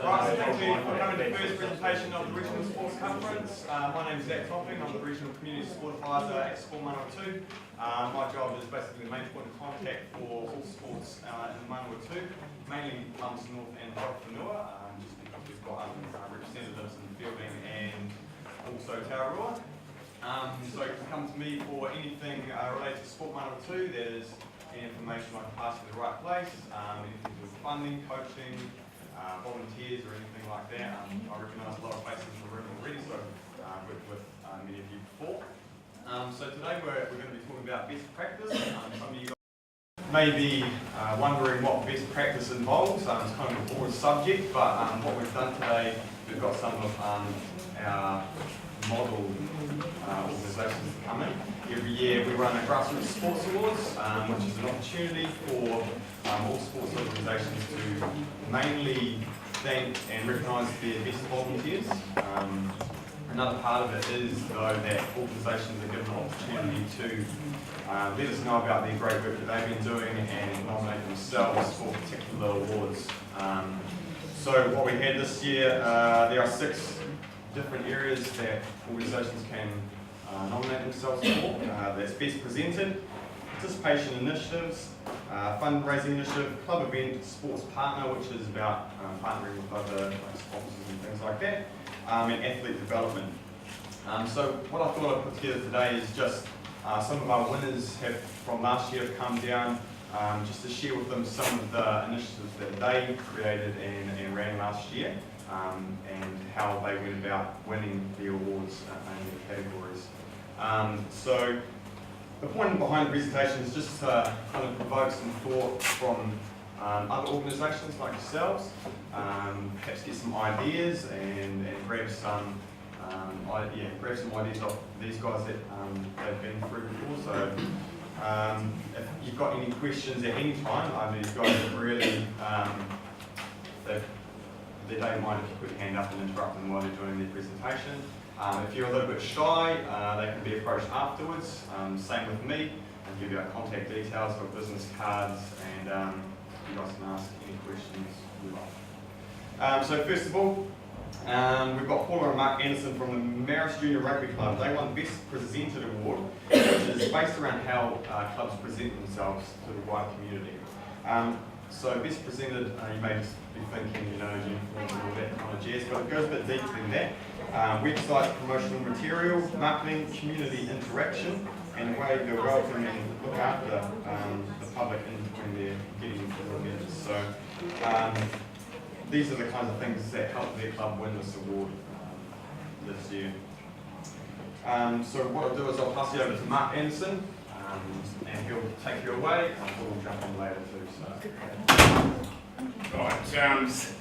Right, so thank you for coming to the first presentation of the Regional Sports Conference. My name is Zach Topping. I'm the Regional Community Sport Advisor at Sport 102. My job is basically the main point of contact for all sports in 102, mainly Lumps North and Horowhenua, just because we've got representatives in fielding and also Tararua. So you can come to me for anything related to Sport 102. There's any information I can pass you to the right place, anything to do with funding, coaching, volunteers or anything like that. I recognise a lot of faces in the room already, so I've worked with many of you before. So today we're going to be talking about best practice. Some of you guys may be wondering what best practice involves. It's kind of a broad subject, but what we've done today, we've got some of our model organisations to come in. Every year we run a grassroots sports awards, which is an opportunity for all sports organisations to mainly thank and recognise their best volunteers. Another part of it is, though, that organisations are given an opportunity to let us know about their great work that they've been doing and nominate themselves for particular awards. So what we had this year, there are 6 different areas that organisations can nominate themselves for. That's best presented, participation initiatives, fundraising initiative, club event, sports partner, which is about partnering with other sponsors and things like that, and athlete development. So what I thought I'd put together today is just some of our winners from last year have come down, just to share with them some of the initiatives that they created and ran last year, and how they went about winning the awards in the categories. So the point behind the presentation is just to kind of provoke some thought from other organisations like yourselves, perhaps get some ideas and grab some ideas off these guys that they've been through before. So if you've got any questions at any time, these guys have really they don't mind if you put your hand up and interrupt them while they're doing their presentation. If you're a little bit shy, they can be approached afterwards. Same with me. I'll give you our contact details, got business cards, and you guys can ask any questions you like. So first of all, we've got Paula and Mark Anderson from the Maris Junior Rugby Club. They won Best Presented Award, which is based around how clubs present themselves to the wider community. So best presented, you may just be thinking, uniforms and all that kind of jazz, but it goes a bit deeper than that. Website, promotional material, marketing, community interaction, and the way they're welcome and look after the public when they're getting into the events. So these are the kinds of things that help their club win this award this year. So what I'll do is I'll pass you over to Mark Anderson, and he'll take you away, and we'll jump in later too. So. Right, thanks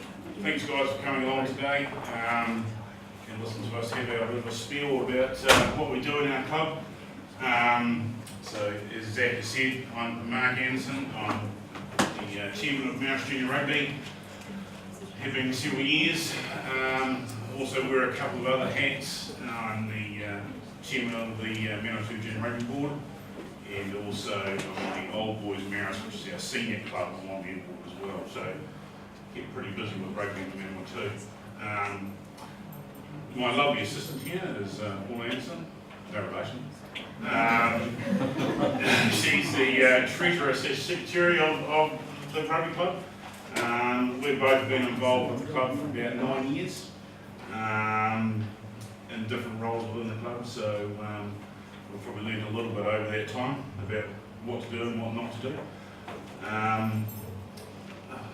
guys for coming along today and listening to us have a bit of a spiel about what we do in our club. So as Zach has said, I'm Mark Anderson. I'm the chairman of Maris Junior Rugby. Have been for several years. Also wear a couple of other hats. I'm the chairman of the Maris Junior Rugby Board, and also I'm the Old Boys Maris, which is our senior club on the board as well. So get pretty busy with rugby in the too. My lovely assistant here is Paula Anderson, no relation. She's the treasurer secretary of the rugby club. We've both been involved with the club for about 9 years in different roles within the club, so we've probably learned a little bit over that time about what to do and what not to do.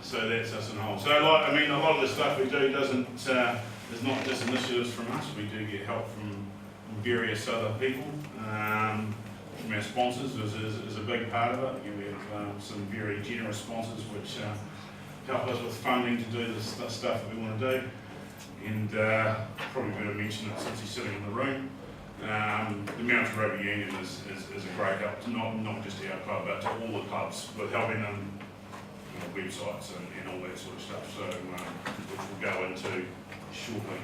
So that's us in a whole. So a lot of the stuff we do is not just initiatives from us. We do get help from various other people. From our sponsors is a big part of it. We have some very generous sponsors which help us with funding to do the stuff that we want to do. And probably better mention it since he's sitting in the room. The Mountain Rugby Union is a great help to not just our club but to all the clubs with helping them websites and all that sort of stuff. So which we'll go into shortly.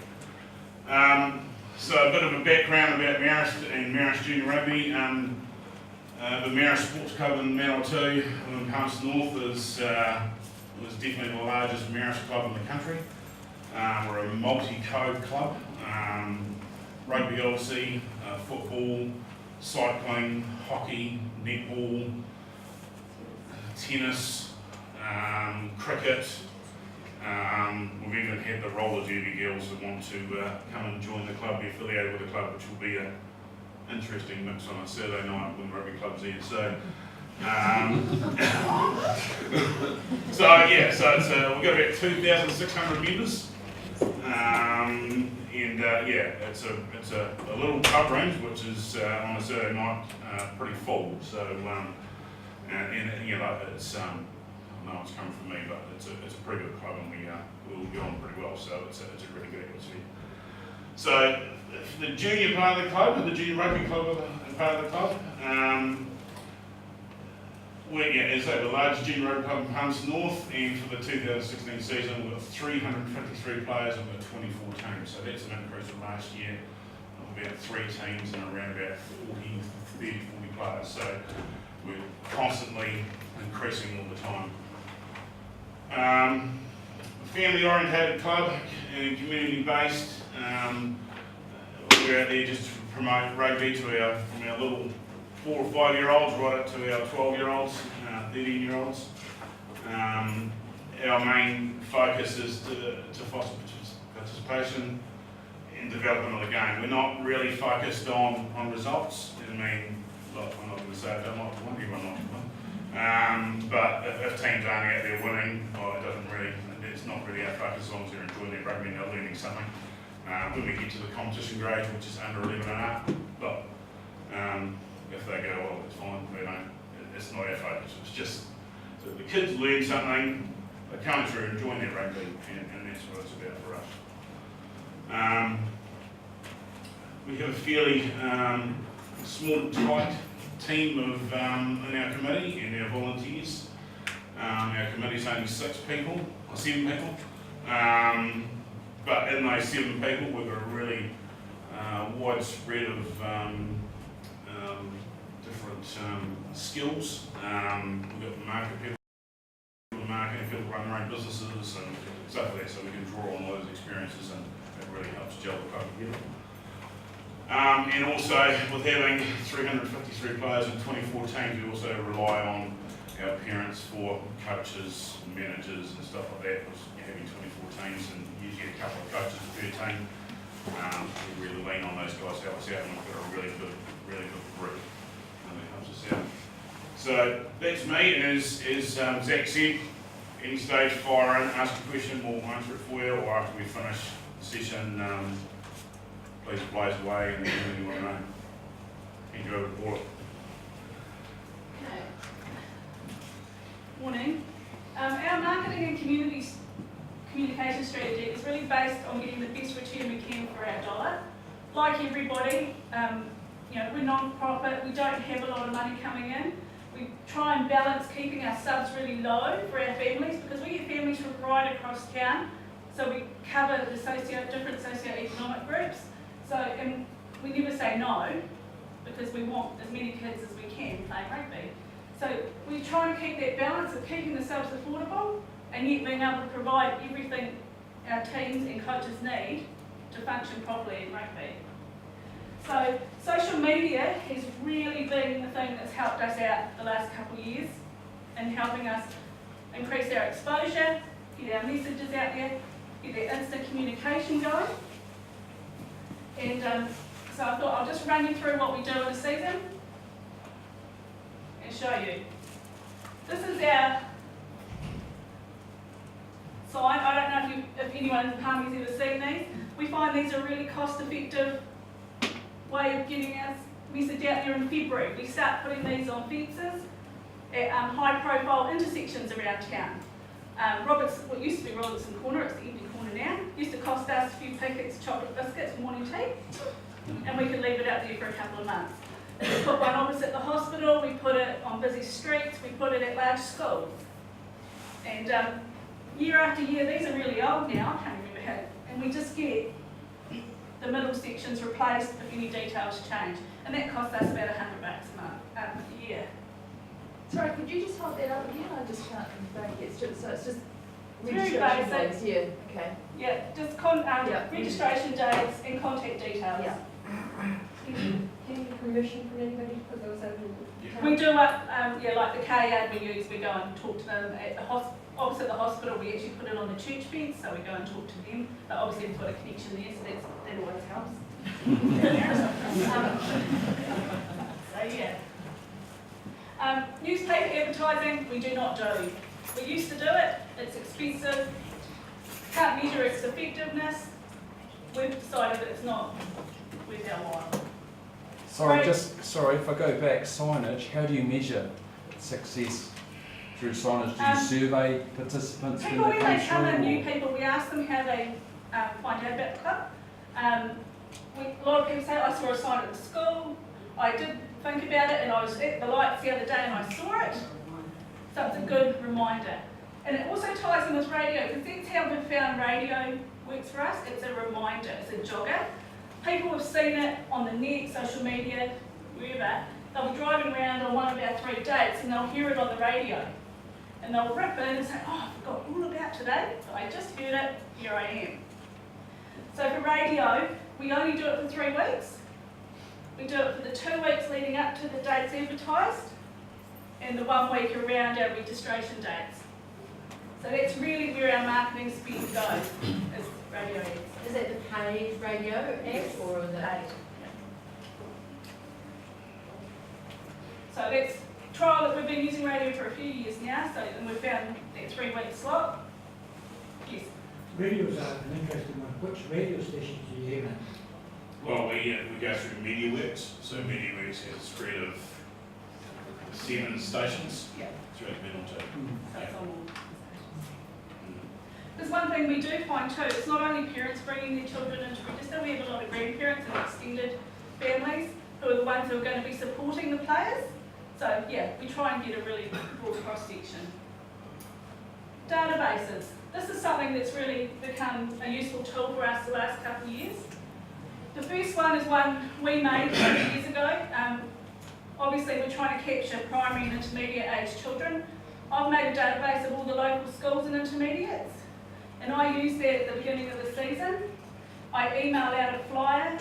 So a bit of a background about Maris and Maris Junior Rugby. The Maris Sports Club in Manawatu in Palmerston North was definitely the largest Maris club in the country. We're a multi-code club. Rugby LC, football, cycling, hockey, netball, tennis, cricket. We've even had the roller derby girls that want to come and join the club, be affiliated with the club, which will be an interesting mix on a Saturday night when rugby club's here. So, we've got about 2,600 members, it's a little pub range, which is on a Saturday night pretty full. So, it's I know it's coming from me, but it's a pretty good club, and we'll get on pretty well. So it's a really good atmosphere. So the junior part of the club, the junior rugby club are part of the club. As I say, the largest junior rugby club in Palmerston North, and for the 2016 season, we've got 353 players and we've got 24 teams. So that's an increase from last year of about 3 teams and around about 30, 40 players. So we're constantly increasing all the time. Family-orientated club and community-based. We're out there just to promote rugby to from our little 4 or 5 year olds right up to our 12-year-olds, 13-year-olds. Our main focus is to foster participation and development of the game. We're not really focused on results. I'm not going to say I don't like to win, everyone likes to win. But if teams aren't out there winning, it's not really our focus as long as they're enjoying their rugby and they're learning something. When we get to the competition grade, which is under 11 and up, but if they go, well, it's fine, it's not our focus. It's just so the kids learn something, they come through enjoying their rugby, and that's what it's about for us. We have a fairly small, tight team of in our committee and our volunteers. Our committee's only 7 people. But in those 7 people, we've got a really widespread of different skills. We've got market people, marketing people run their own businesses and stuff like that, so we can draw on those experiences, and it really helps gel the club together. And also, with having 353 players and 24 teams, we also rely on our parents for coaches, managers and stuff like that. Having 24 teams and usually a couple of coaches per team, we really lean on those guys to help us out, and we've got a really good group that helps us out. So that's me, and as Zach said, any stage fire in, ask a question, we'll answer it for you, or after we finish the session, please blaze away and anything you want to know. Thank you, over to Paula. Morning. Our marketing and communication strategy is really based on getting the best return we can for our dollar. Like everybody, we're non-profit, we don't have a lot of money coming in. We try and balance keeping our subs really low for our families, because we get families from right across town, so we cover the different socio-economic groups. So, and we never say no, because we want as many kids as we can playing rugby. So we try and keep that balance of keeping the subs affordable and yet being able to provide everything our teams and coaches need to function properly in rugby. So social media has really been the thing that's helped us out the last couple of years in helping us increase our exposure, get our messages out there, get that instant communication going. And so I thought I'll just run you through what we do in a season and show you. This is our sign. I don't know if anyone in Palmy's ever seen these. We find these are a really cost-effective way of getting our message out there in February. We start putting these on fences at high-profile intersections around town. What used to be Robertson Corner, it's the empty corner now, used to cost us a few packets, chocolate biscuits, morning tea, and we could leave it out there for a couple of months. We put one opposite the hospital, we put it on busy streets, we put it at large schools. And year after year, these are really old now, I can't remember how, and we just get the middle sections replaced if any details change. And that costs us about $100 a year. Sorry, could you just hold that up again? I just can't get it. So it's just It's very Registration basic. dates, yeah, okay. Yeah, just Yeah. registration dates and contact details. Yeah. Any permission from anybody to put those over? We do like the K-Ad we use, we go and talk to them at the opposite the hospital, we actually put it on the church fence, so we go and talk to them. But obviously we've got a connection there, so that always helps. So yeah. Newspaper advertising, we do not do. We used to do it, it's expensive, can't measure its effectiveness. We've decided that it's not worth our while. Sorry, if I go back, signage, how do you measure success through signage? Do you survey participants when People, they when they come in, through, new or- people, we ask them how they find out about the club. A lot of people say, I saw a sign at the school, I did think about it, and I was at the lights the other day and I saw it. So it's a good reminder. And it also ties in with radio, because that's how we've found radio works for us. It's a reminder, it's a jogger. People have seen it on the net, social media, wherever. They'll be driving around on one of our 3 dates and they'll hear it on the radio. And they'll rip in and say, oh, I forgot all about today. I just heard it, here I am. So for radio, we only do it for 3 weeks. We do it for the 2 weeks leading up to the dates advertised and the 1 week around our registration dates. So that's really where our marketing spend goes, is radio ads. Is that the paid radio ads or the? Paid. So that's trial that we've been using radio for a few years now, so and we've found that 3 week slot. Yes. Radios are an interesting one. Which radio stations do you aim at? Well, we go through MediaWorks, so MediaWorks has a spread of 7 stations. Yeah. Throughout the middle too. So it's on all. There's one thing we do find too, it's not only parents bringing their children into register, we have a lot of grandparents and extended families who are the ones who are going to be supporting the players. So yeah, we try and get a really broad cross-section. Databases. This is something that's really become a useful tool for us the last couple of years. The first one is one we made a few years ago. Obviously we're trying to capture primary and intermediate age children. I've made a database of all the local schools and intermediates. And I use that at the beginning of the season. I email out a flyer,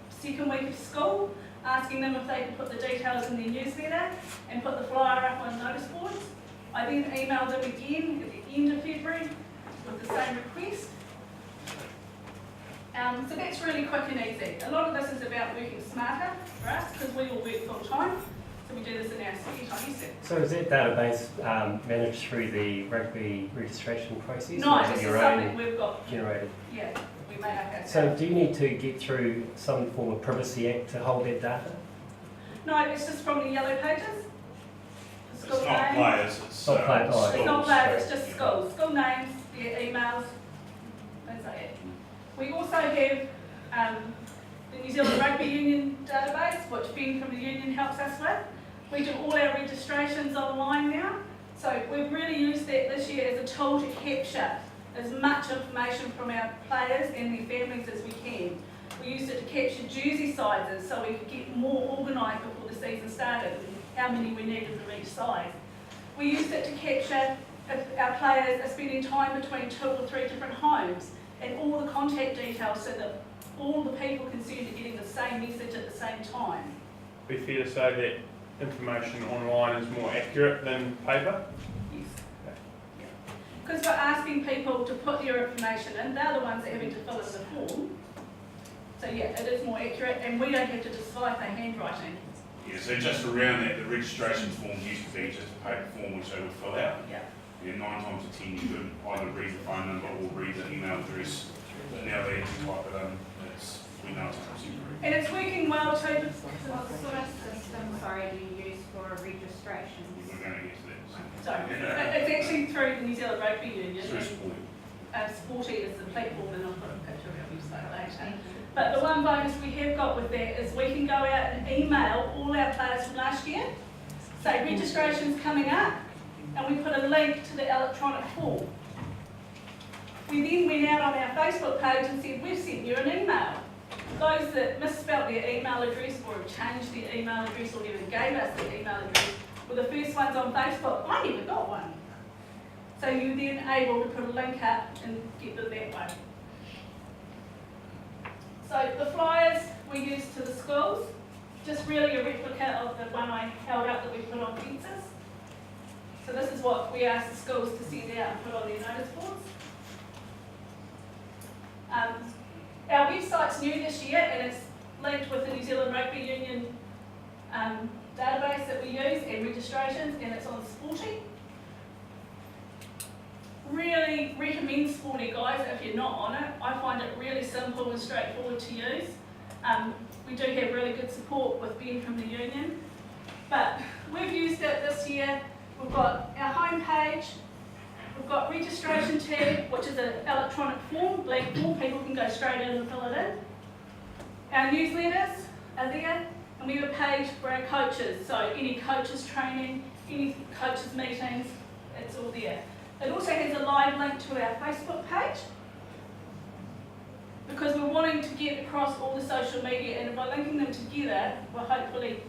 second week of school, asking them if they can put the details in their newsletter and put the flyer up on notice boards. I then email them again at the end of February with the same request. So that's really quick and easy. A lot of this is about working smarter for us because we all work full time. So we do this in our spare time. Yes, sir. So is that database managed through the rugby registration process? No, or is this it is your something own we've got, generated? yeah, we made up ourselves. So do you need to get through some form of Privacy Act to hold that data? No, it's just from the yellow pages. The It's school not name. players, it's Not players, oh, It's not schools. players, it's just schools. School names, their emails, things like that. We also have the New Zealand Rugby Union database, which Ben from the union helps us with. We do all our registrations online now. So we've really used that this year as a tool to capture as much information from our players and their families as we can. We used it to capture jersey sizes so we could get more organised before the season started, and how many we needed from each size. We used it to capture if our players are spending time between 2 or 3 different homes and all the contact details so that all the people concerned are getting the same message at the same time. Be fair to say that information online is more accurate than paper? Yes. Because we're asking people to put their information in, they're the ones that are having to fill in the form. So yeah, it is more accurate and we don't have to decipher handwriting. Yeah, so just around that, the registration form used to be just a paper form which they would fill out. Yeah. Yeah, 9 times out of 10 you could either read the phone number or read the email address. But now they actually type it in, we know it's 100% correct. And it's working well too. What sort of system, sorry, do you use for registration? We're going to get to that soon. Sorry, it's actually through the New Zealand Rugby Union. Through Sporty. Sporty is the platform and I'll put a picture of our website later. But the one bonus we have got with that is we can go out and email all our players from last year. Say registration's coming up and we put a link to the electronic form. We then went out on our Facebook page and said, we've sent you an email. Those that misspelt their email address or have changed their email address or never gave us their email address were the first ones on Facebook. I never got one. So you're then able to put a link up and get them that way. So the flyers we use to the schools, just really a replica of the one I held up that we put on fences. So this is what we ask the schools to send out and put on their notice boards. Our website's new this year and it's linked with the New Zealand Rugby Union database that we use and registrations, and it's on Sporty. Really recommend Sporty, guys, if you're not on it. I find it really simple and straightforward to use. We do have really good support with Ben from the union, but we've used it this year. We've got our homepage, we've got registration tab, which is an electronic form, blank form, people can go straight in and fill it in. Our newsletters are there, and we have a page for our coaches, so any coaches training, any coaches meetings, it's all there. It also has a live link to our Facebook page, because we're wanting to get across all the social media, and by linking them together, we're hopefully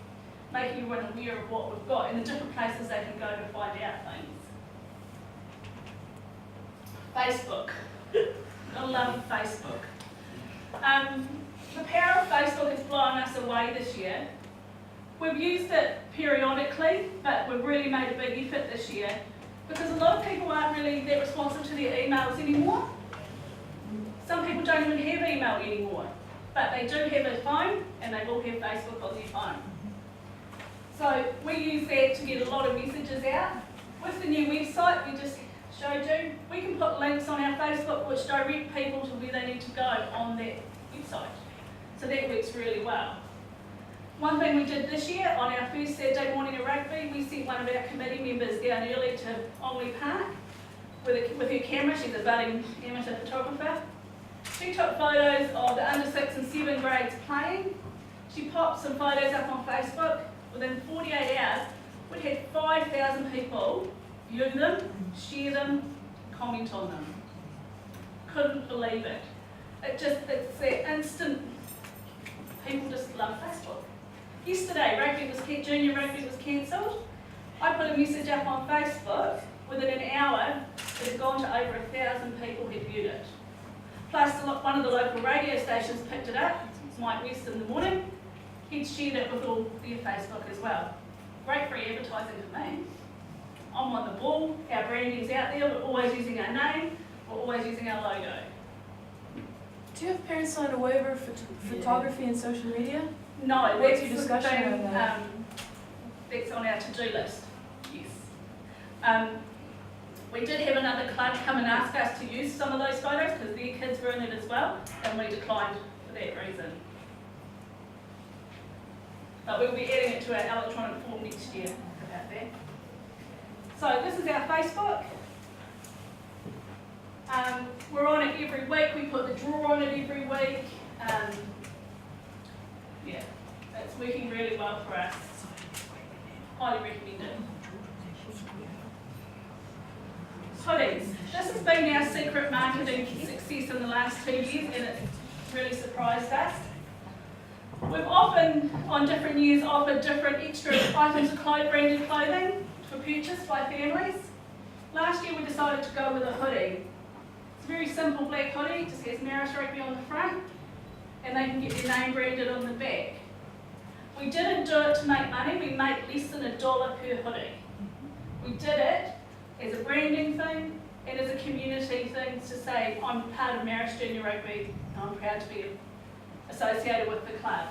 making everyone aware of what we've got and the different places they can go to find out things. Facebook. I love Facebook. The power of Facebook has blown us away this year. We've used it periodically, but we've really made a big effort this year because a lot of people aren't really that responsive to their emails anymore. Some people don't even have email anymore, but they do have a phone and they will have Facebook on their phone. So we use that to get a lot of messages out. With the new website we just showed you, we can put links on our Facebook which direct people to where they need to go on that website. So that works really well. One thing we did this year, on our first Saturday morning of rugby, we sent one of our committee members down early to Olney Park with her camera. She's a budding amateur photographer. She took photos of the under 6 and 7 grades playing. She popped some photos up on Facebook. Within 48 hours, we had 5,000 people view them, share them, comment on them. Couldn't believe it. It's that instant, people just love Facebook. Yesterday, junior rugby was cancelled. I put a message up on Facebook. Within an hour, it had gone to over 1,000 people who viewed it. Plus, one of the local radio stations picked it up. It's Mike West in the morning. He'd shared it with all their Facebook as well. Great free advertising for me. I'm on the ball, our branding's out there, we're always using our name, we're always using our logo. Do you have parents sign a waiver for photography and social media? No, What's that's your discussion the on thing, that? that's on our to-do list, yes. We did have another club come and ask us to use some of those photos because their kids were in it as well, and we declined for that reason. But we'll be adding it to our electronic form next year about that. So this is our Facebook. We're on it every week. We put the draw on it every week. Yeah, it's working really well for us. Highly recommend it. Hoodies. This has been our secret marketing success in the last 2 years, and it's really surprised us. We've often, on different years, offered different extra items of branded clothing for purchase by families. Last year we decided to go with a hoodie. It's a very simple black hoodie, just has Maris Rugby on the front, and they can get their name branded on the back. We didn't do it to make money, we made less than $1 per hoodie. We did it as a branding thing and as a community thing to say, I'm part of Maris Junior Rugby and I'm proud to be associated with the club.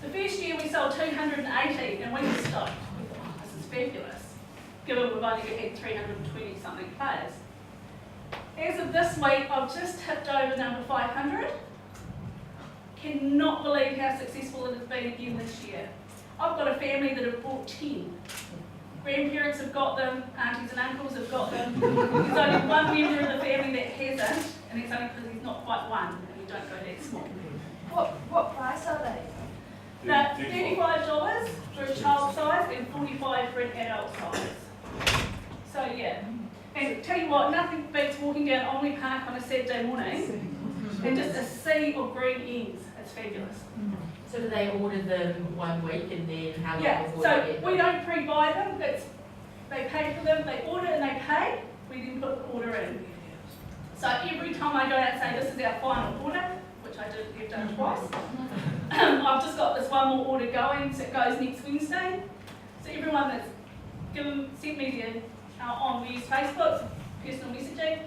The first year we sold 280 and we were stoked. We thought, oh, this is fabulous, given we've only had 320 something players. As of this week, I've just tipped over number 500. Cannot believe how successful it has been again this year. I've got a family that have bought 10. Grandparents have got them, aunties and uncles have got them. There's only one member of the family that hasn't, and it's only because he's not quite one, and we don't go that small. What price are they? $35 for a child size and $45 for an adult size. So yeah, and tell you what, nothing beats walking down Olney Park on a Saturday morning and just a sea of green ends. It's fabulous. So do they order them 1 week and then how long Yeah, before so they get we them? don't pre-buy them. They pay for them. They order and they pay, we then put the order in. So every time I go out and say this is our final order, which I have done twice, I've just got this one more order going, so it goes next Wednesday. So everyone that's sent me we use Facebook, personal messaging,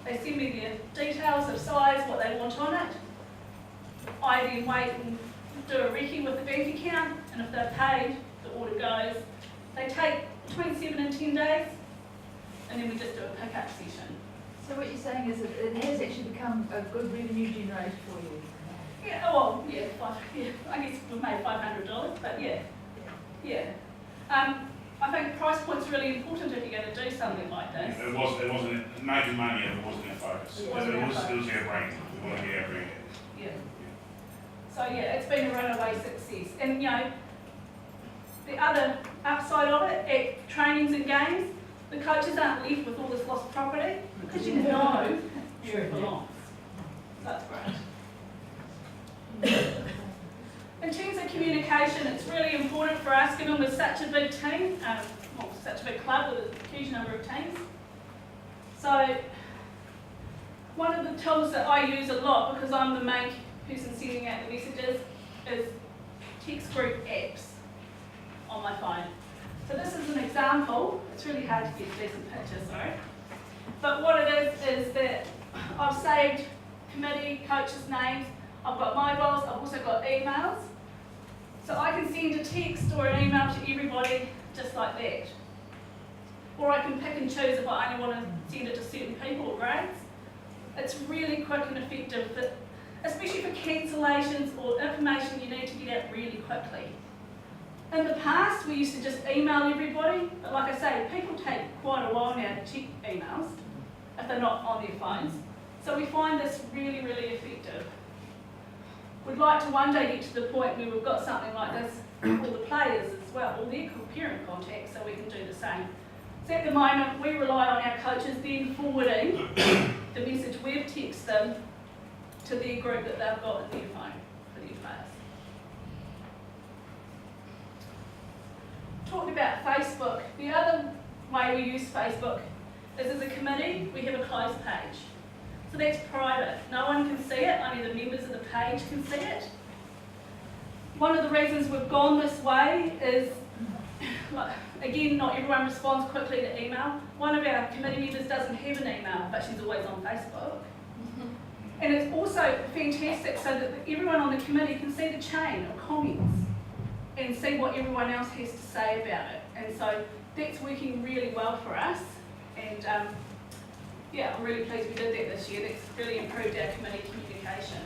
they send me their details of size, what they want on it. I then wait and do a recce with the bank account, and if they're paid, the order goes. They take between 7 and 10 days, and then we just do a pick-up session. So what you're saying is that it has actually become a good revenue generator for you? Yeah, well, yeah, I guess we've made $500, but yeah. I think price point's really important if you're going to do something like this. It wasn't making money. It wasn't our focus. It It wasn't our was focus. our brand. We want to get our brand. Yeah. So yeah, it's been a runaway success. And you know, the other upside of it, at trainings and games, the coaches aren't left with all this lost property because you know where it belongs. So that's great. In terms of communication, it's really important for us, given we're such a big team, such a big club with a huge number of teams. So one of the tools that I use a lot, because I'm the main person sending out the messages, is text group apps on my phone. So this is an example. It's really hard to get a decent picture, sorry. But what it is that I've saved committee, coaches' names, I've got mobiles, I've also got emails. So I can send a text or an email to everybody just like that. Or I can pick and choose if I only want to send it to certain people or grades. It's really quick and effective, but especially for cancellations or information you need to get out really quickly. In the past, we used to just email everybody, but like I say, people take quite a while now to check emails if they're not on their phones. So we find this really, really effective. We'd like to one day get to the point where we've got something like this for all the players as well, all their parent contacts, so we can do the same. So at the moment, we rely on our coaches then forwarding the message we've texted them to their group that they've got in their phone for their players. Talking about Facebook, the other way we use Facebook is as a committee, we have a closed page. So that's private. No one can see it, only the members of the page can see it. One of the reasons we've gone this way is, again, not everyone responds quickly to email. One of our committee members doesn't have an email, but she's always on Facebook. And it's also fantastic so that everyone on the committee can see the chain of comments and see what everyone else has to say about it. And so that's working really well for us. And yeah, I'm really pleased we did that this year. That's really improved our committee communication.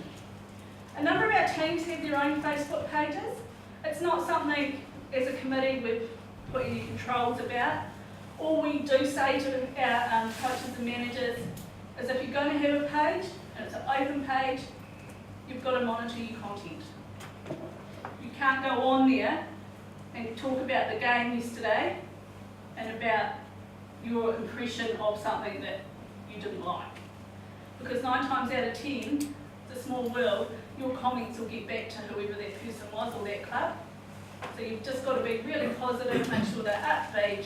A number of our teams have their own Facebook pages. It's not something as a committee we've put any controls about. All we do say to our coaches and managers is if you're going to have a page, and it's an open page, you've got to monitor your content. You can't go on there and talk about the game yesterday and about your impression of something that you didn't like. Because 9 times out of 10, it's a small world, your comments will get back to whoever that person was or that club. So you've just got to be really positive, make sure they're upbeat,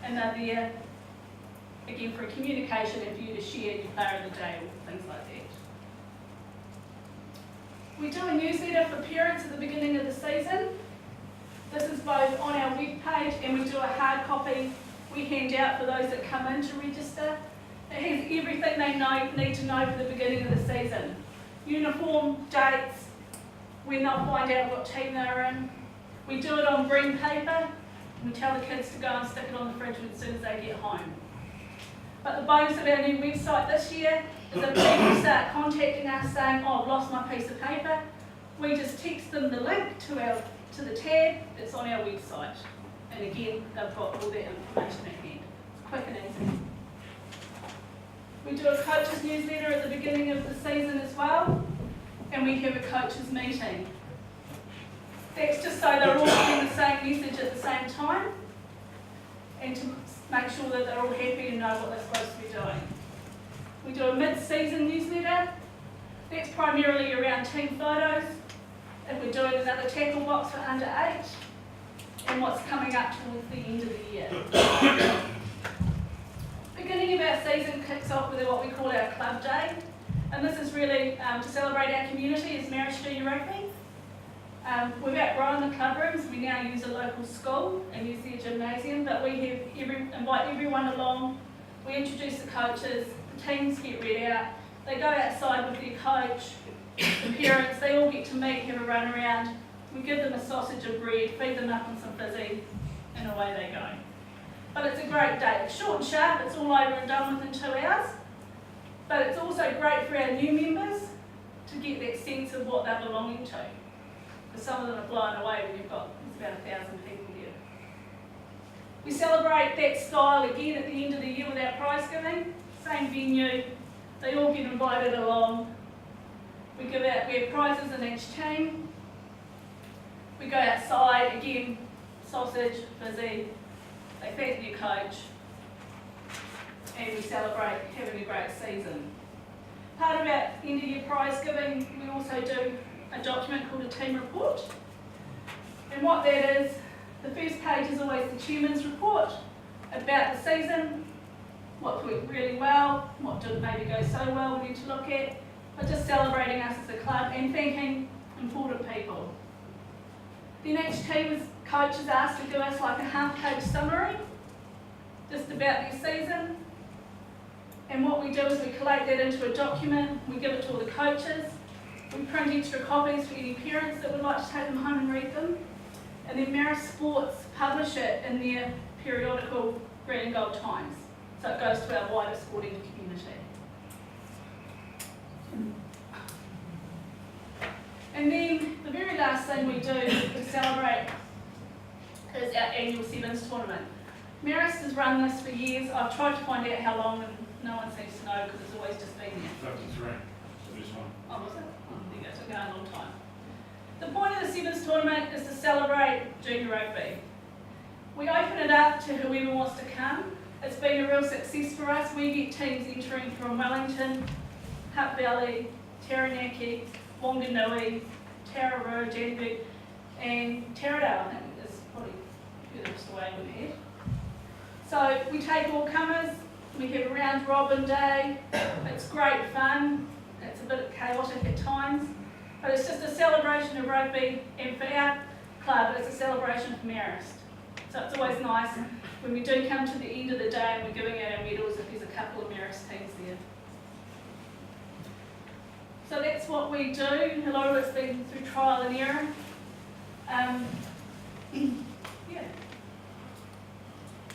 and they're there, again, for communication and for you to share your player of the day or things like that. We do a newsletter for parents at the beginning of the season. This is both on our web page and we do a hard copy we hand out for those that come in to register. It has everything they need to know for the beginning of the season. Uniform, dates, when they'll find out what team they're in. We do it on green paper. We tell the kids to go and stick it on the fridge as soon as they get home. But the bonus of our new website this year is if people start contacting us saying, oh, I've lost my piece of paper, we just text them the link to the tab that's on our website. And again, they've got all that information at hand. It's quick and easy. We do a coaches newsletter at the beginning of the season as well, and we have a coaches meeting. That's just so they're all getting the same message at the same time, and to make sure that they're all happy and know what they're supposed to be doing. We do a mid-season newsletter. That's primarily around team photos, if we're doing another tackle box for under 8, and what's coming up towards the end of the year. Beginning beginning of our season kicks off with what we call our club day, and this is really to celebrate our community as Marist Junior Rugby. We've outgrown the club rooms. We now use a local school and use their gymnasium, but we invite everyone along. We introduce the coaches, the teams get read out, they go outside with their coach, the parents, they all get to meet, have a run around. We give them a sausage and bread, feed them up on some fizzy, and away they go. But it's a great day. It's short and sharp, it's all over and done within 2 hours. But it's also great for our new members to get that sense of what they're belonging to. Because some of them are blown away when you've got about 1,000 people there. We celebrate that style again at the end of the year with our prize giving. Same venue, they all get invited along. We have prizes in each team. We go outside, again, sausage, fizzy, they feed their coach, and we celebrate having a great season. Part of our end of year prize giving, we also do a document called a team report. And what that is, the first page is always the chairman's report about the season, what went really well, what didn't maybe go so well we need to look at, but just celebrating us as a club and thanking important people. Then each team's coach is asked to give us like a half-page summary, just about their season. And what we do is we collate that into a document, we give it to all the coaches, we print extra copies for any parents that would like to take them home and read them. And then Marist Sports publish it in their periodical Green and Gold Times. So it goes to our wider sporting community. And then the very last thing we do to celebrate is our annual Sevens tournament. Marist has run this for years. I've tried to find out how long and no one seems to know because it's always just been there. 53. So this one. Oh, was it? I think it took a long time. The point of the Sevens tournament is to celebrate junior rugby. We open it up to whoever wants to come. It's been a real success for us. We get teams entering from Wellington, Hutt Valley, Taranaki, Wanganui, Tararua, Dandenberg, and Taradale, I think is probably furthest away we've had. So we take all comers, we have a round robin day, it's great fun, it's a bit chaotic at times, but it's just a celebration of rugby, and for our club it's a celebration for Marist. So it's always nice when we do come to the end of the day and we're giving out our medals if there's a couple of Marist teams there. So that's what we do. A lot of it's been through trial and error. Yeah.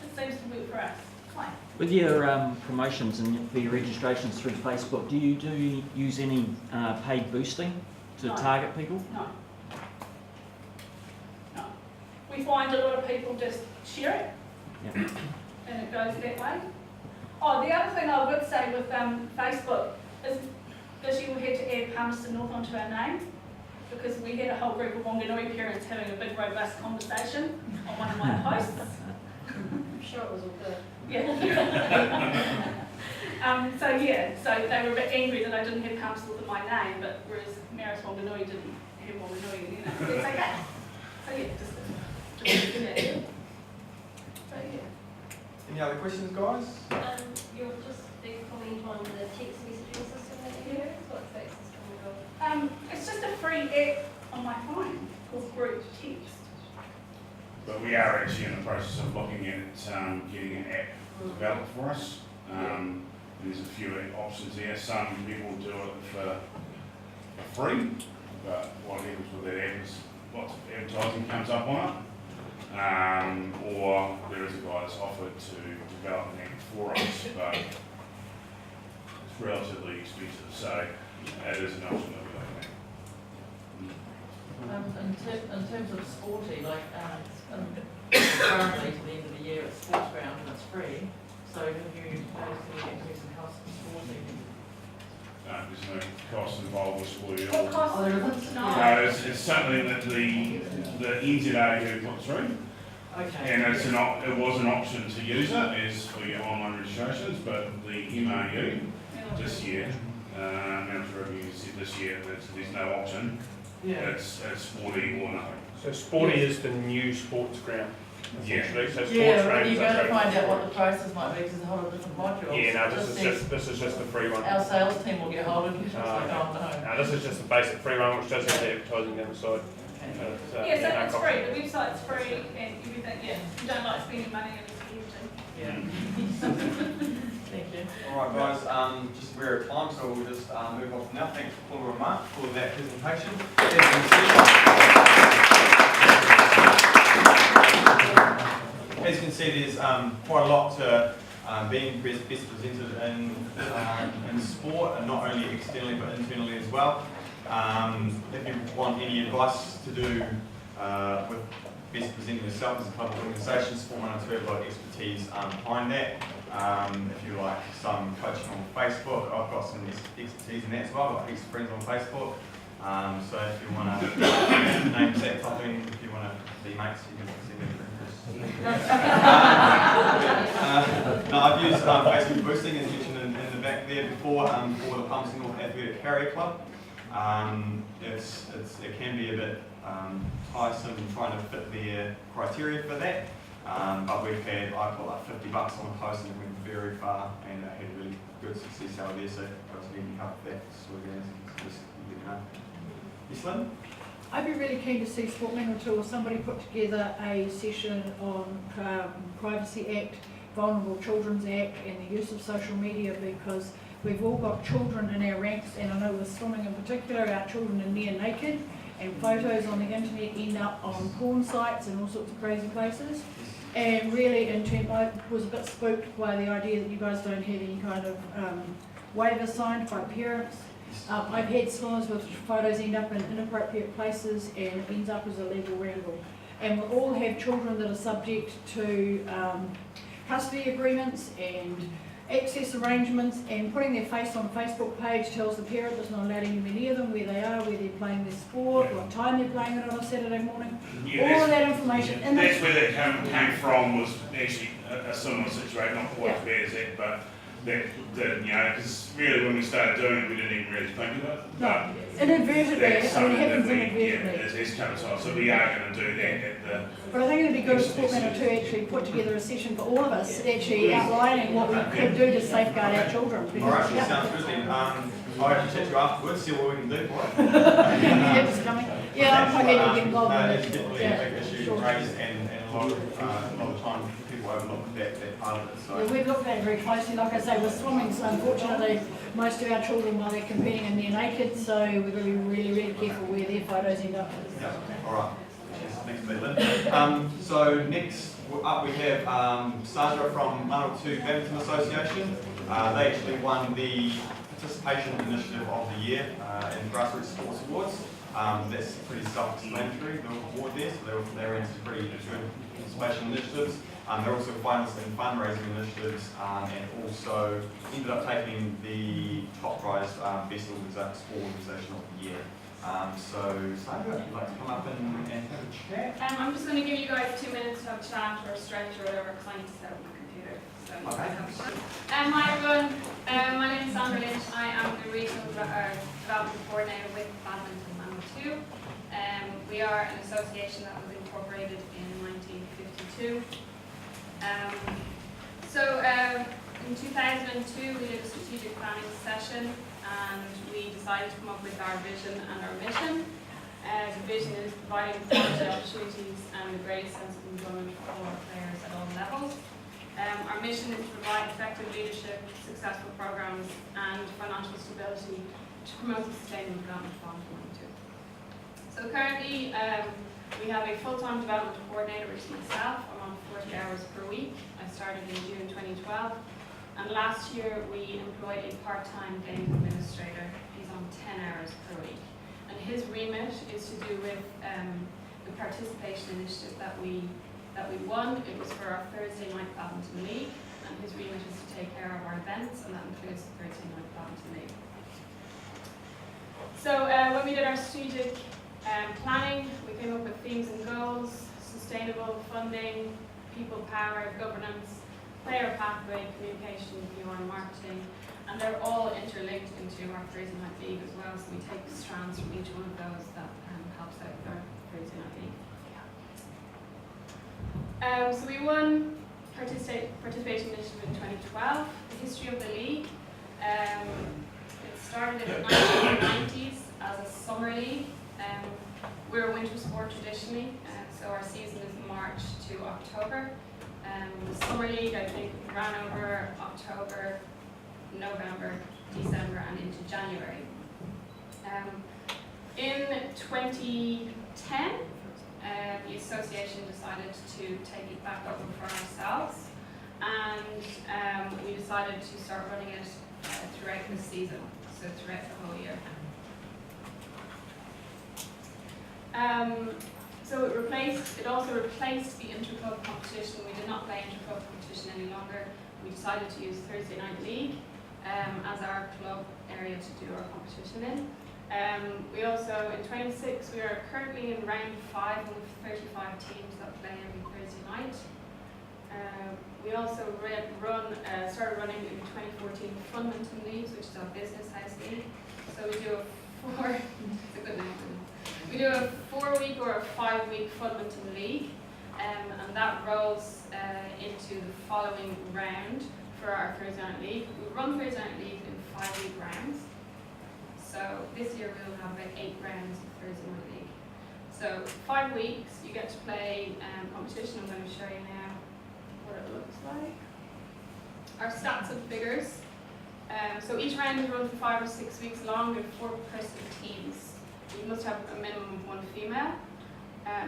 It seems to work for us. Fine. With your promotions and for your registrations through Facebook, do you use any paid boosting to target people? No. No. We find a lot of people just share it, Yeah. and it goes that way. Oh, the other thing I would say with Facebook is this year we had to add Palmerston North onto our name because we had a whole group of Wanganui parents having a big robust conversation on one of my posts. I'm sure it was all good. Yeah. So they were a bit angry that I didn't have Palmerston in my name, but whereas Marist Wanganui didn't have Wanganui in their name. It's okay. So yeah, just do that. So yeah. Any other questions, guys? You'll just comment on the text messaging system that you use. What's that system called? It's just a free app on my phone called Group Text. But we are actually in the process of looking at getting an app developed for us. There's a few options here. Some people do it for free, but what happens with that app is lots of advertising comes up on it. Or there is a guy that's offered to develop an app for us, but it's relatively expensive, so it is an option that we're looking at. In terms of sporty, like currently to the end of the year it's sports ground and it's free, so have you noticed any increase in cost of sporty? There's no cost involved with sporty at What all. cost? Oh, there isn't? No, it's something that the NZA who put through, Okay. and it was an option to use it as for your online registrations, but the MRU this year, Manager Review said this year that there's no option. Yeah. It's sporty or nothing. So Sporty is the new sports ground. essentially. So sports Yeah, but rooms you're are going to free. find out what the prices might be, because there's a whole lot of different modules. Yeah, no, this is just the free one. Our sales team will get hold of you, it's like, oh no. No, this is just the basic free one, which does have the advertising down the side. Okay. Yeah, so no it's cost. free, the website's free and everything, yeah. If you don't like spending money on this community. Yeah. Thank you. Alright guys, just we're at time, so we'll just move on from now. Thanks Paula and Mark for that presentation. As you can see, there's quite a lot to being best presented in sport, and not only externally but internally as well. If you want any advice to do with best presenting yourself as a club organisation, Sport 102 have a lot of expertise behind that. If you like some coaching on Facebook, I've got some expertise in that as well. I've got heaps of friends on Facebook. So if you want to name that topping, if you want to be mates, you can send me no, I've used Facebook boosting, as mentioned in the back there before, for the Palmerston North Athletic Carrier Club. It can be a bit tiresome trying to fit their criteria for that, but I put like $50 on a post and it went very far, and I had really good success out there, so I was needing help with that. So just let me know. Yes, Lynn? I'd be really keen to see Sport 102 or somebody put together a session on Privacy Act, Vulnerable Children's Act, and the use of social media, because we've all got children in our ranks, and I know with swimming in particular, our children are near naked, and photos on the internet end up on porn sites and all sorts of crazy places. And really, I was a bit spooked by the idea that you guys don't have any kind of waiver signed by parents. I've had swimmers with photos end up in inappropriate places and it ends up as a legal wrangle. And we all have children that are subject to custody agreements and access arrangements, and putting their face on a Facebook page tells the parent that's not allowed anywhere near them, where they are, where they're playing their sport, what time they're playing it on a Saturday morning. All of that information. Yeah, that's where that came from, was actually a similar situation, not quite as bad as that, but that because really when we started doing it, we didn't even really think about it. No, inadvertently, That's it something that happens we, inadvertently. it's come to us, so we are going to do that at the... But I think it'd be good if Sport 102 actually put together a session for all of us, actually outlining what we could do to safeguard our children. Alright, that sounds good then. I'll actually chat to you afterwards, see what we can do for it. Yeah, it's coming. Yeah, I'm quite happy to get involved in It's it. definitely a big issue raised, and a lot of time people overlook that part of it. So. Yeah, we've looked at it very closely. Like I say, with swimming, so unfortunately, most of our children, while they're competing, are near naked, so we've got to be really, really careful where their photos end up. Yeah, alright. Thanks, Lynn. So next up we have Sandra from 102 Badminton Association. They actually won the Participation Initiative of the Year in Grassroots Sports Awards. That's pretty self-explanatory, the award there, so they were into pretty good participation initiatives. They're also finalists in fundraising initiatives, and also ended up taking the top prize Best Sport Organisation of the Year. So Sandra, if you'd like to come up and have a chat. I'm just going to give you guys 2 minutes to have a chat or a stretch or whatever, because I need to set up my computer. So hi everyone, my name is Sandra Lynch. I am the Regional Development Coordinator with Badminton 102. We are an association that was incorporated in 1952. In 2002 we did a strategic planning session, and we decided to come up with our vision and our mission. The vision is providing quality opportunities and a great sense of enjoyment for all our players at all levels. Our mission is to provide effective leadership, successful programs and financial stability to promote the sustainable development of Badminton 102. So currently we have a full-time development coordinator, which is myself. I'm on 40 hours per week. I started in June 2012. And last year we employed a part-time game administrator. He's on 10 hours per week. And his remit is to do with the participation initiative that we won. It was for our Thursday night badminton league, and his remit is to take care of our events, and that includes the Thursday night badminton league. So when we did our strategic planning, we came up with themes and goals: sustainable funding, people power, governance, player pathway, communication, PR and marketing, and they're all interlinked into our Thursday night league as well, so we take strands from each one of those that helps out with our Thursday night league. So we won participation initiative in 2012. The history of the league. It started in the 1990s as a summer league. We're a winter sport traditionally, so our season is March to October. The summer league, I think, ran over October, November, December, and into January. In 2010, the association decided to take it back over for ourselves, and we decided to start running it throughout the season, so throughout the whole year. So it also replaced the interclub competition. We did not play interclub competition any longer. We decided to use Thursday Night League as our club area to do our competition in. We also, in 26, we are currently in round 5 with 35 teams that play every Thursday night. We also started running in 2014 Fundamental Leagues, which is our business house league. So we do it's a good name. We do a 4-week or a 5-week Fundamental League, and that rolls into the following round for our Thursday Night League. We run Thursday Night League in 5-week rounds. So this year we'll have about 8 rounds of Thursday Night League. So 5 weeks, you get to play competition. I'm going to show you now what it looks like. Our stats and figures. So each round is run for 5 or 6 weeks long with 4-person teams. You must have a minimum of 1 female.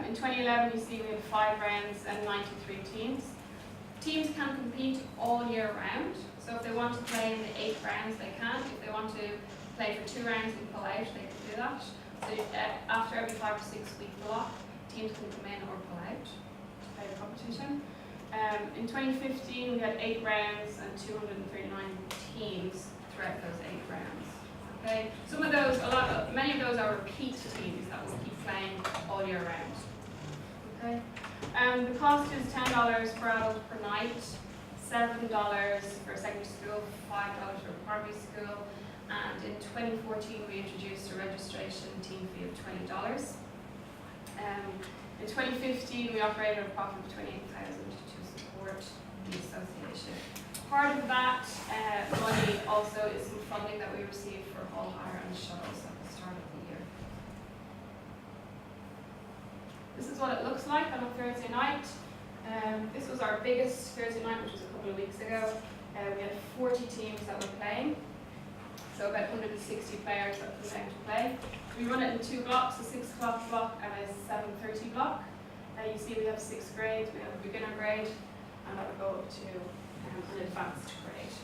In 2011, you see we had 5 rounds and 93 teams. Teams can compete all year round. So if they want to play in the 8 rounds, they can. If they want to play for 2 rounds and pull out, they can do that. So after every 5 or 6 week block, teams can come in or pull out to play the competition. In 2015, we had 8 rounds and 239 teams throughout those 8 rounds. Okay, many of those are repeat teams that will keep playing all year round. Okay, the cost is $10 per adult per night, $7 for secondary school, $5 for primary school, and in 2014 we introduced a registration team fee of $20. In 2015 we operated a profit of $28,000 to support the association. Part of that money also is some funding that we received for hall hire and shuttles at the start of the year. This is what it looks like on a Thursday night. This was our biggest Thursday night, which was a couple of weeks ago. We had 40 teams that were playing, so about 160 players that came down to play. We run it in 2 blocks, a 6 o'clock block and a 7:30 block. You see we have 6 grades. We have a beginner grade, and that will go up to an advanced grade.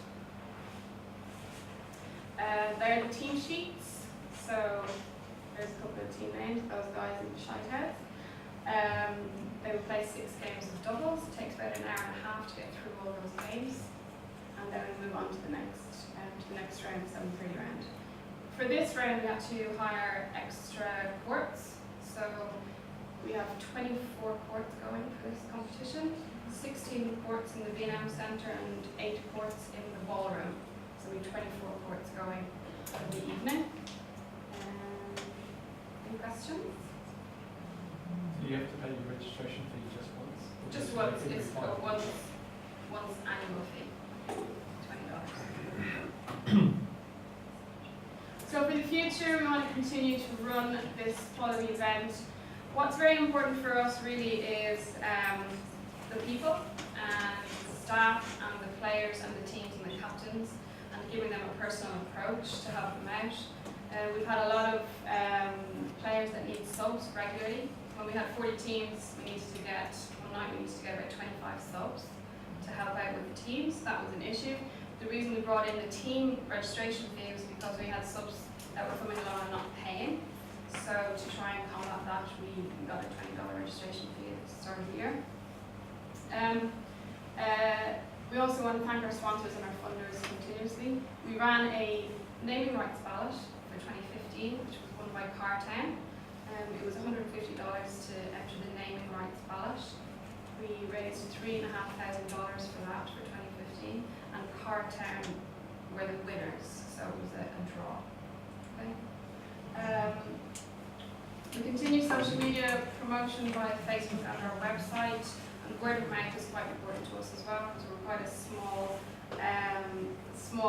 There are the team sheets. So there's a couple of team names, those guys in the shite house. They will play 6 games of doubles. It takes about an hour and a half to get through all those games, and then we move on to the next round, the 7:30 round. For this round, we had to hire extra courts. So we have 24 courts going for this competition. 16 courts in the V&M Centre and 8 courts in the ballroom. So we have 24 courts going for the evening. Any questions? Do you have to pay your registration fee just once? Just once. It's once annual fee, $20. So for the future, we want to continue to run this quality event. What's very important for us really is the people and the staff and the players and the teams and the captains, and giving them a personal approach to help them out. We've had a lot of players that need subs regularly. When we had 40 teams, one night we needed to get about 25 subs to help out with the teams. That was an issue. The reason we brought in the team registration fee was because we had subs that were coming along and not paying. So to try and combat that, we got a $20 registration fee at the start of the year. We also want to thank our sponsors and our funders continuously. We ran a naming rights ballot for 2015, which was won by Cartown. It was $150 to enter the naming rights ballot. We raised $3,500 for that for 2015, and Cartown were the winners, so it was a draw. Okay. We continue social media promotion by Facebook and our website. And word of mouth is quite important to us as well, because we're quite a small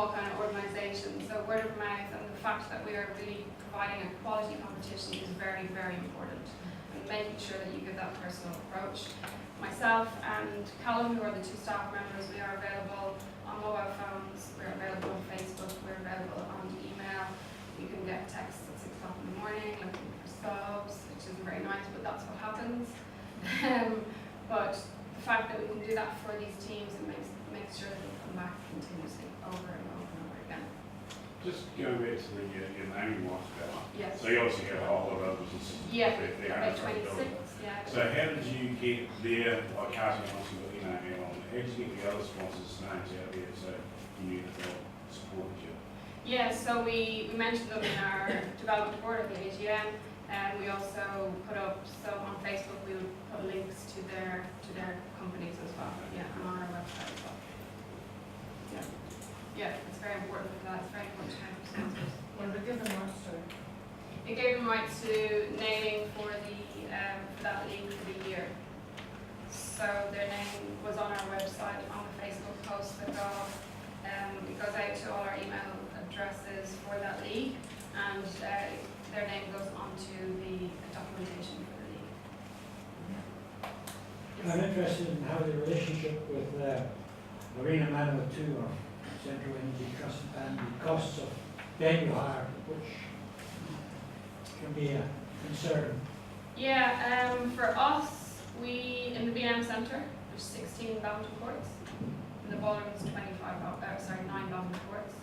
kind of organisation. So word of mouth and the fact that we are really providing a quality competition is very, very important. And making sure that you give that personal approach. Myself and Callum, who are the two staff members, we are available on mobile phones, we're available on Facebook, we're available on email. You can get texts at 6 o'clock in the morning looking for subs, which isn't very nice, but that's what happens. But the fact that we can do that for these teams, it makes sure that they come back continuously over and over and over again. Just going back to your naming rights about. Yes. So you obviously have a whole lot of other businesses. Yeah, they're about 26, yeah. So how did you get their, like Carson obviously got their name out on, how did you get the other sponsors' names out there so you knew that they supported you? Yeah, so we mentioned them in our development report at the AGM, and we also put up some on Facebook. We would put links to their companies as well. Yeah, and on our website as well. Yeah, yeah, it's very important for that. It's very important to have sponsors. Well, they give them rights to. It gave them rights to naming for that league for the year. So their name was on our website, on the Facebook post that it goes out to all our email addresses for that league, and their name goes onto the documentation for the league. I'm interested in how the relationship with Marina Manuel 2 or Central Energy Trust and the costs of venue hire, which can be a concern. Yeah, for us, in the BM Centre, there's 16 badminton courts. In the ballroom is 9 badminton courts.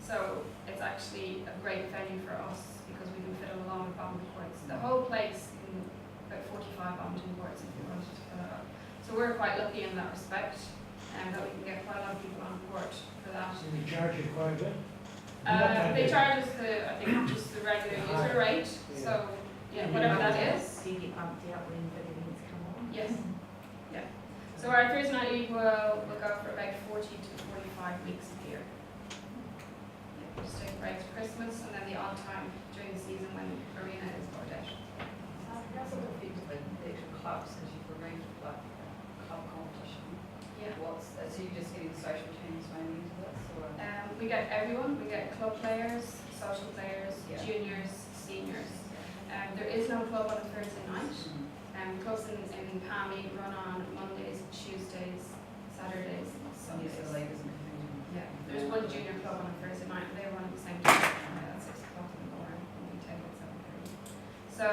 So it's actually a great venue for us because we can fit a lot of badminton courts. The whole place can about 45 badminton courts if we wanted to fill it up. So we're quite lucky in that respect, and that we can get quite a lot of people on court for that. So we charge you quite a bit? They charge us I think just the regular user rate. So yeah, whatever that is. Do you get bumped out when big events come on? Yes. Yeah. So our Thursday night league will go for about 40 to 45 weeks a year. Yeah, we just take breaks for Christmas and then the odd time during the season when arena is booked out. How's it affected the actual clubs as you've arranged like club competition? Yeah. So you're just getting social teams mainly into this, or? We get everyone. We get club players, social players, Yeah. juniors, seniors. There is no club on a Thursday night. Clubs in Palmy run on Mondays, Tuesdays, Saturdays, and Sundays. Yes, the league isn't confusing. Yeah, there's one junior club on a Thursday night, and they run at the same time at 6 o'clock in the morning, and we take it at 7:30. So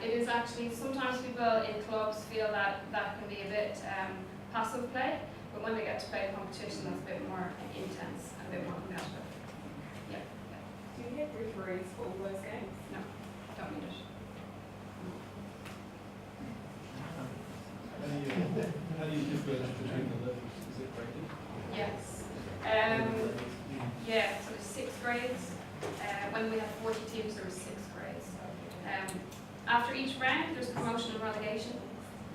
it is actually, sometimes people in clubs feel that can be a bit passive play, but when they get to play a competition, that's a bit more intense and a bit more competitive. Yeah. Do you have referees for all those games? No, don't need it. How do you differentiate between the levels? Is it graded? Yes. Yeah, so there's 6 grades. When we had 40 teams, there were 6 grades. After each round, there's promotion and relegation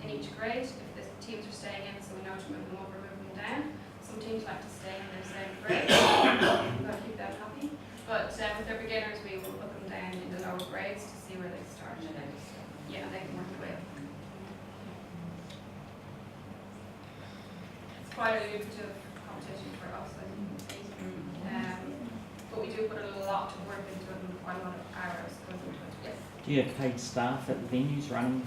in each grade. If the teams are staying in, so we know to move them up or move them down. Some teams like to stay in their same grade. We've got to keep them happy. But with their beginners, we will put them down in the lower grades to see where they start. Yeah, they can work their way up. It's quite a lucrative competition for us, as you can see. But we do put a lot of work into it and quite a lot of hours goes into it. Yes. Do you have paid staff at the venues running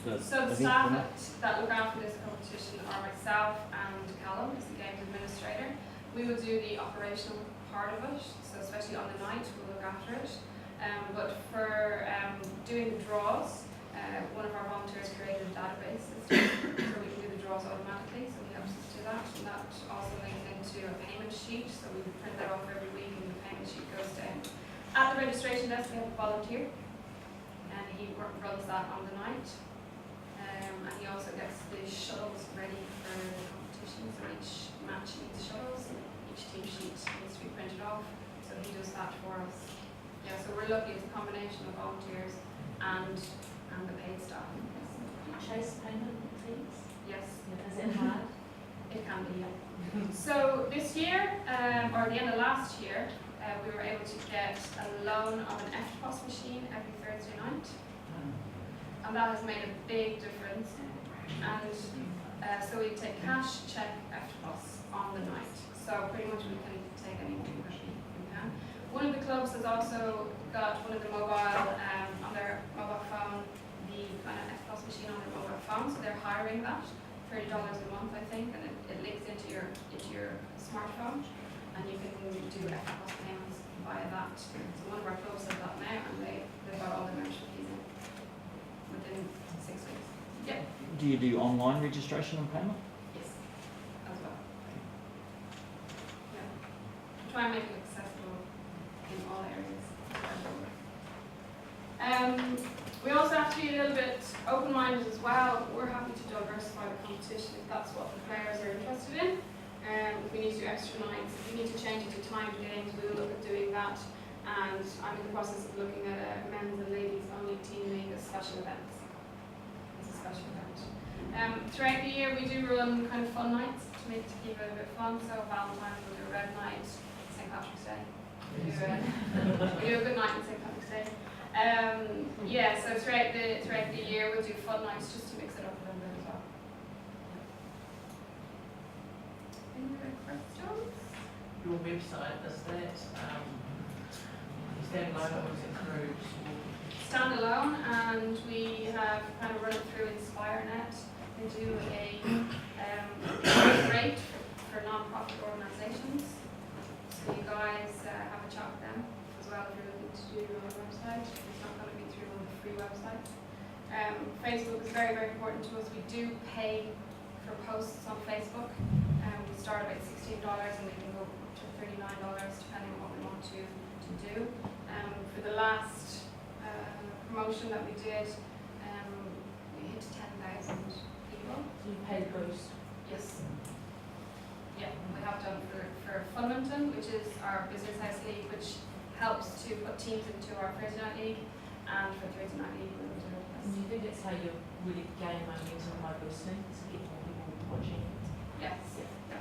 the So the event staff for that? that look after this competition are myself and Callum, as the games administrator. We will do the operational part of it, so especially on the night, we'll look after it. But for doing the draws, one of our volunteers created a database system, so we can do the draws automatically, so he helps us do that. And that also links into a payment sheet, so we print that off every week and the payment sheet goes down. At the registration desk, we have a volunteer, and he runs that on the night. And he also gets the shuttles ready for the competition, so each match needs shuttles, each team sheet needs to be printed off, so he does that for us. Yeah, so we're lucky it's a combination of volunteers and the paid staff. Chase payment fees? Yes. Is it hard? It can be, yeah. So this year, or the end of last year, we were able to get a loan of an FPOS machine every Thursday night. And that has made a big difference. And So we take cash, check, EFTPOS on the night. So pretty much we can take anything that we can. One of the clubs has also got one of the mobile, on their mobile phone, the kind of EFTPOS machine on their mobile phone. So they're hiring that, $30 a month I think, and it links into your smartphone, and you can do EFTPOS payments via that. So one of our clubs has that now, and they've got all the membership fees in within 6 weeks. Yep. Do you do online registration and payment? Yes, as well. Yeah. Try and make it accessible in all areas. We also have to be a little bit open-minded as well. We're happy to diversify the competition if that's what the players are interested in. If we need to do extra nights, if we need to change it to timed games, we will look at doing that. And I'm in the process of looking at a men's and ladies only team league as special events. It's a special event. Throughout the year we do run kind of fun nights to keep it a bit fun. So Valentine's we'll do a red night, St. Patrick's Day. We do a good night on St. Patrick's Day. Yeah, so throughout the year we'll do fun nights just to mix it up a little bit as well. Any other questions? Your website, is that standalone or is it through? Standalone, and we have kind of run it through InspireNet. They do a rate for non-profit organisations. So you guys have a chat with them as well if you're looking to do your own website. It's not going to be through one of the free websites. Facebook is very, very important to us. We do pay for posts on Facebook. We start about $16 and we can go up to $39 depending on what we want to do. For the last promotion that we did, we hit 10,000 people. So you paid boost? Yes. Yeah, we have done for Funminton, which is our business house league, which helps to put teams into our Thursday night league, and for Thursday night league we will do it. And do you think that's how you really gain momentum by boosting, to get more people watching? Yes. Yeah.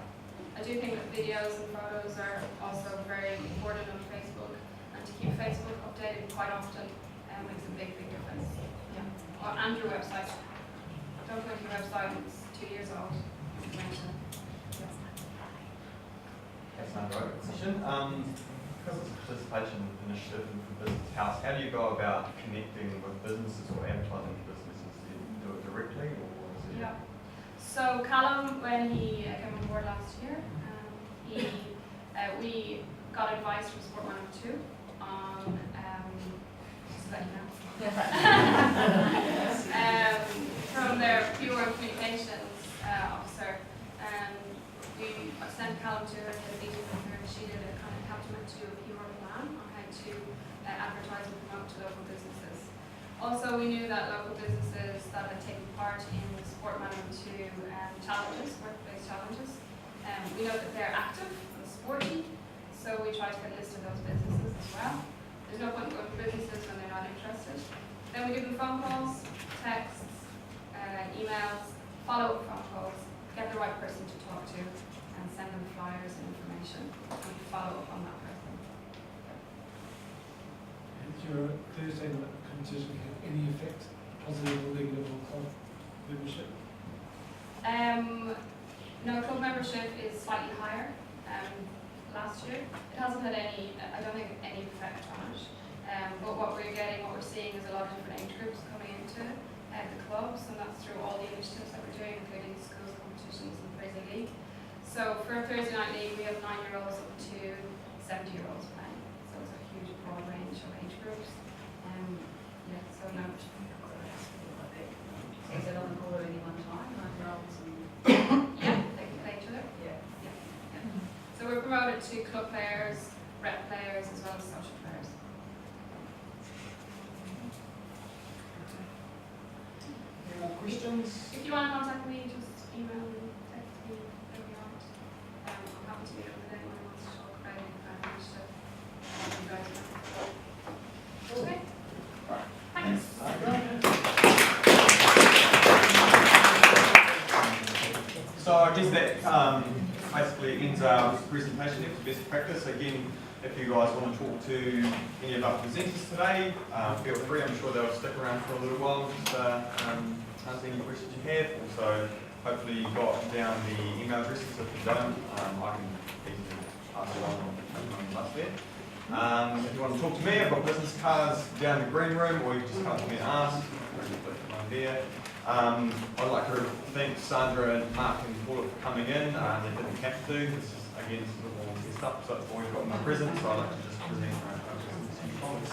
I do think that videos and photos are also very important on Facebook, and to keep Facebook updated quite often makes a big, big difference. Yeah. And your website. Don't go to your website when it's 2 years old. Information. Yes. That's my position. Because it's a participation initiative for Business House, how do you go about connecting with businesses or advertising to businesses? Do you do it directly or is it? Yeah. So Callum, when he came on board last year, we got advice from Sport 102 on just let you know. From their PR communications officer, and we sent Callum to her, did a meeting with her, and she did a kind of helped him to do a PR plan on how to advertise and promote to local businesses. Also, we knew that local businesses that had taken part in the Sport 102 challenges, workplace challenges, we know that they're active and sporty, so we tried to get a list of those businesses as well. There's no point in going to businesses when they're not interested. Then we give them phone calls, texts, emails, follow-up phone calls, get the right person to talk to, and send them flyers and information, and follow up on that person. And your Thursday night competition have any effect, positive or negative, on club membership? No, club membership is slightly higher last year. It hasn't had any, I don't think, any effect on it. But what we're seeing is a lot of different age groups coming into the clubs, and that's through all the initiatives that we're doing, including schools competitions and Thursday League. So for a Thursday night league, we have 9-year-olds up to 70-year-olds playing. So it's a huge broad range of age groups. Yeah, so no. Is it on the call at any one time, 9-year-olds and? Yeah, they can play each other. Yeah. So we're promoted to club players, rep players, as well as social players. Any more questions? If you want to contact me, just email me, text me, whatever you want. I'm happy to meet up with anyone who wants to talk about it and initiative. You guys know. Okay. Thanks. So I guess that basically ends our presentation of best practice. Again, if you guys want to talk to any of our presenters today, feel free. I'm sure they'll stick around for a little while just answer any questions you have. Also, hopefully you got down the email addresses. If you don't, I can easily pass it on up there. If you want to talk to me, I've got business cards down the green room, or you can just come to me and ask. There. I'd like to thank Sandra and Mark and Paula for coming in. They didn't have to. This is again sort of all messed up, so it's always got my present. So I'd like to just present my comments.